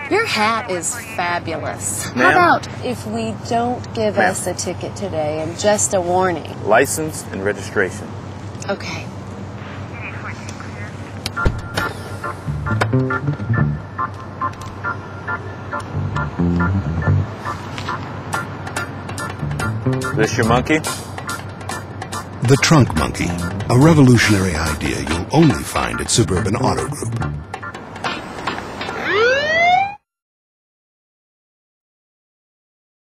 Your hat is fabulous. How Ma'am? about if we don't give Ma'am. us a ticket today and just a warning? License and registration. Okay. This your monkey? The Trunk Monkey, a revolutionary idea you'll only find at Suburban Auto Group.